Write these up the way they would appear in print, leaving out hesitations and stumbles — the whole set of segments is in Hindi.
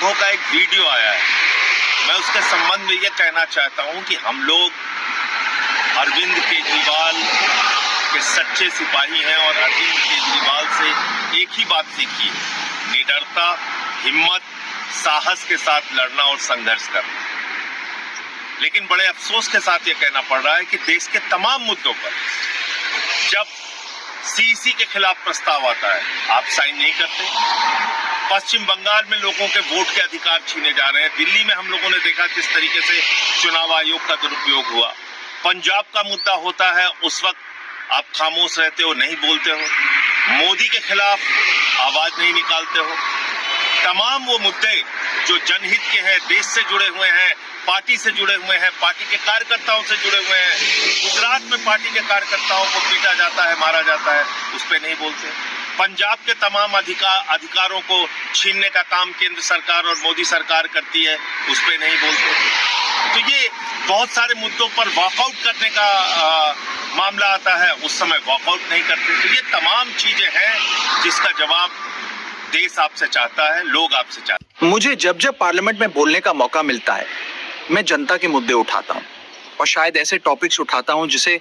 विरोधों का एक वीडियो आया है। मैं उसके संबंध में ये कहना चाहता हूं कि हम लोग अरविंद केजरीवाल के सच्चे सिपाही हैं और अरविंद केजरीवाल से एक ही बात सीखी है, निडरता, हिम्मत, साहस के साथ लड़ना और संघर्ष करना। लेकिन बड़े अफसोस के साथ ये कहना पड़ रहा है कि देश के तमाम मुद्दों पर जब सीईसी के खिलाफ प्रस्ताव आता है, आप साइन नहीं करते। पश्चिम बंगाल में लोगों के वोट के अधिकार छीने जा रहे हैं। दिल्ली में हम लोगों ने देखा किस तरीके से चुनाव आयोग का दुरुपयोग हुआ। पंजाब का मुद्दा होता है, उस वक्त आप खामोश रहते हो, नहीं बोलते हो। मोदी के खिलाफ आवाज नहीं निकालते हो। तमाम वो मुद्दे जो जनहित के हैं, देश से जुड़े हुए हैं, पार्टी से जुड़े हुए हैं, पार्टी के कार्यकर्ताओं से जुड़े हुए हैं। गुजरात में पार्टी के कार्यकर्ताओं को पीटा जाता है, मारा जाता है, उस पर नहीं बोलते। पंजाब के तमाम अधिकारों को छीनने का काम केंद्र सरकार और मोदी सरकार करती है, उस पर नहीं बोलते। तो ये बहुत सारे मुद्दों पर वॉकआउट करने का मामला आता है, उस समय वॉकआउट नहीं करते। तो ये तमाम चीजें हैं जिसका जवाब देश आपसे चाहता है, लोग आपसे चाहते हैं। मुझे जब जब पार्लियामेंट में बोलने का मौका मिलता है, मैं जनता के मुद्दे उठाता हूं और शायद ऐसे टॉपिक्स उठाता हूं जिसे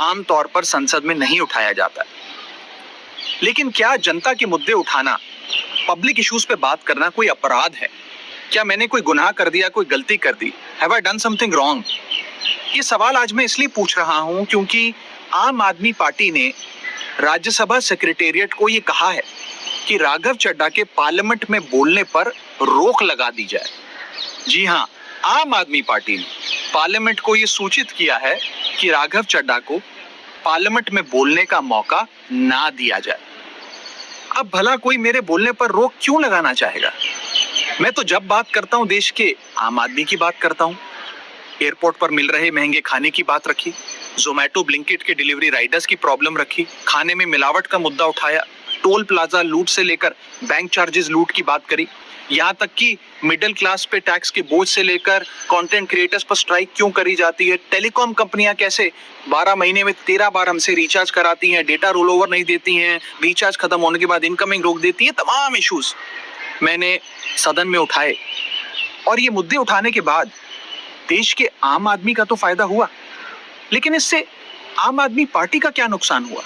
आमतौर पर संसद में नहीं उठाया जाता। लेकिन क्या जनता के मुद्दे उठाना, पब्लिक इश्यूज पे बात करना कोई अपराध है? क्या मैंने कोई गुनाह कर दिया, कोई गलती कर दी? Have I done something wrong? ये सवाल आज मैं इसलिए पूछ रहा हूं क्योंकि आम आदमी पार्टी ने राज्यसभा सेक्रेटेरिएट को ये कहा है कि राघव चड्ढा के पार्लियामेंट में बोलने पर रोक लगा दी जाए। जी हां, आम आदमी पार्टी ने पार्लियामेंट को यह सूचित किया है कि राघव चड्ढा को पार्लियामेंट में बोलने का मौका ना दिया जाए। अब भला कोई मेरे बोलने पर रोक क्यों लगाना चाहेगा? मैं तो जब बात करता हूं देश के आम आदमी की बात करता हूं। एयरपोर्ट पर मिल रहे महंगे खाने की बात रखी, जोमैटो ब्लिंकिट के डिलीवरी राइडर्स की प्रॉब्लम रखी, खाने में मिलावट का मुद्दा उठाया, टोल प्लाजा लूट से लेकर बैंक चार्जेस लूट की बात करी, यहाँ तक कि मिडिल क्लास पे टैक्स के बोझ से लेकर कंटेंट क्रिएटर्स पर स्ट्राइक क्यों करी जाती है, टेलीकॉम कंपनियां कैसे 12 महीने में 13 बार हमसे रिचार्ज कराती हैं, डेटा रोल ओवर नहीं देती हैं, रिचार्ज खत्म होने के बाद इनकमिंग रोक देती है। तमाम इश्यूज मैंने सदन में उठाए और ये मुद्दे उठाने के बाद देश के आम आदमी का तो फायदा हुआ, लेकिन इससे आम आदमी पार्टी का क्या नुकसान हुआ?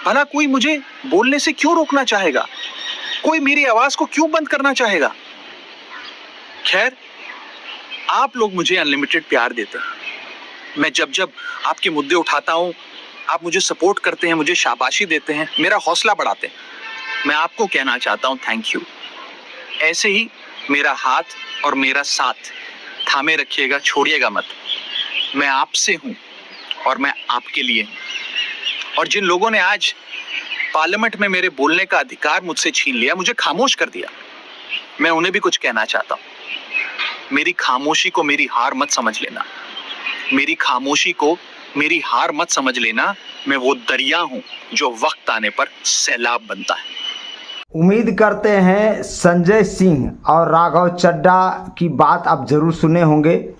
भला कोई मुझे बोलने से क्यों रोकना चाहेगा? कोई मेरी आवाज को क्यों बंद करना चाहेगा? खैर, आप लोग मुझे अनलिमिटेड प्यार देते हैं। मैं जब जब आपके मुद्दे उठाता हूं, आप मुझे सपोर्ट करते हैं, मुझे शाबाशी देते हैं, मेरा हौसला बढ़ाते हैं। मैं आपको कहना चाहता हूं थैंक यू। ऐसे ही मेरा हाथ और मेरा साथ थामे रखिएगा, छोड़िएगा मत। मैं आपसे हूं और मैं आपके लिए हूं। और जिन लोगों ने आज पार्लियामेंट में मेरे बोलने का अधिकार मुझसे छीन लिया, मुझे खामोश कर दिया, मैं उन्हें भी कुछ कहना चाहता हूं। मेरी खामोशी को मेरी हार मत समझ लेना। मेरी खामोशी को मेरी हार मत समझ लेना। मैं वो दरिया हूं जो वक्त आने पर सैलाब बनता है। उम्मीद करते हैं संजय सिंह और राघव चड्ढा की बात आप जरूर सुने होंगे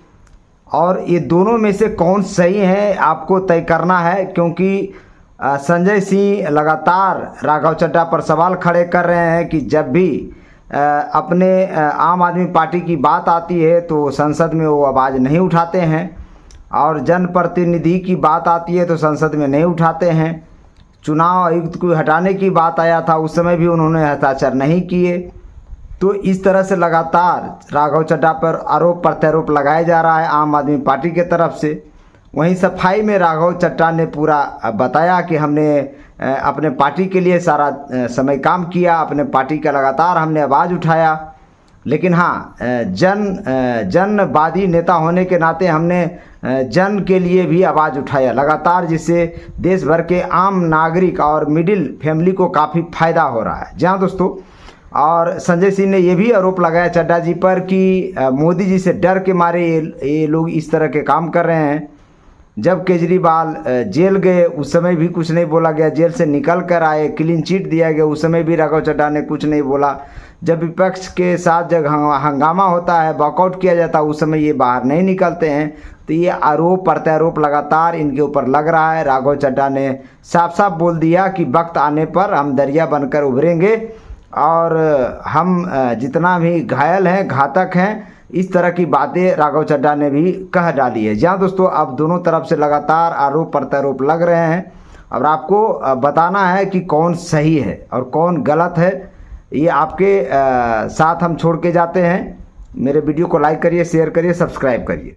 और ये दोनों में से कौन सही है आपको तय करना है, क्योंकि संजय सिंह लगातार राघव चड्ढा पर सवाल खड़े कर रहे हैं कि जब भी अपने आम आदमी पार्टी की बात आती है तो संसद में वो आवाज़ नहीं उठाते हैं और जनप्रतिनिधि की बात आती है तो संसद में नहीं उठाते हैं। चुनाव आयुक्त को हटाने की बात आया था, उस समय भी उन्होंने हस्ताक्षर नहीं किए। तो इस तरह से लगातार राघव चड्ढा पर आरोप प्रत्यारोप लगाया जा रहा है आम आदमी पार्टी के तरफ से। वहीं सफाई में राघव चड्ढा ने पूरा बताया कि हमने अपने पार्टी के लिए सारा समय काम किया, अपने पार्टी का लगातार हमने आवाज़ उठाया, लेकिन हाँ, जनवादी नेता होने के नाते हमने जन के लिए भी आवाज़ उठाया लगातार, जिससे देश भर के आम नागरिक और मिडिल फैमिली को काफ़ी फ़ायदा हो रहा है। जहाँ दोस्तों, और संजय सिंह ने यह भी आरोप लगाया चड्ढा जी पर कि मोदी जी से डर के मारे ये लोग इस तरह के काम कर रहे हैं। जब केजरीवाल जेल गए उस समय भी कुछ नहीं बोला गया, जेल से निकल कर आए, क्लीन चिट दिया गया, उस समय भी राघव चड्ढा ने कुछ नहीं बोला। जब विपक्ष के साथ जब हंगामा होता है, वॉकआउट किया जाता है, उस समय ये बाहर नहीं निकलते हैं। तो ये आरोप प्रत्यारोप लगातार इनके ऊपर लग रहा है। राघव चड्ढा ने साफ साफ बोल दिया कि वक्त आने पर हम दरिया बनकर उभरेंगे और हम जितना भी घायल हैं, घातक हैं, इस तरह की बातें राघव चड्ढा ने भी कह डाली है। जहाँ दोस्तों अब दोनों तरफ से लगातार आरोप प्रत्यारोप लग रहे हैं और आपको बताना है कि कौन सही है और कौन गलत है, ये आपके साथ हम छोड़ के जाते हैं। मेरे वीडियो को लाइक करिए, शेयर करिए, सब्सक्राइब करिए।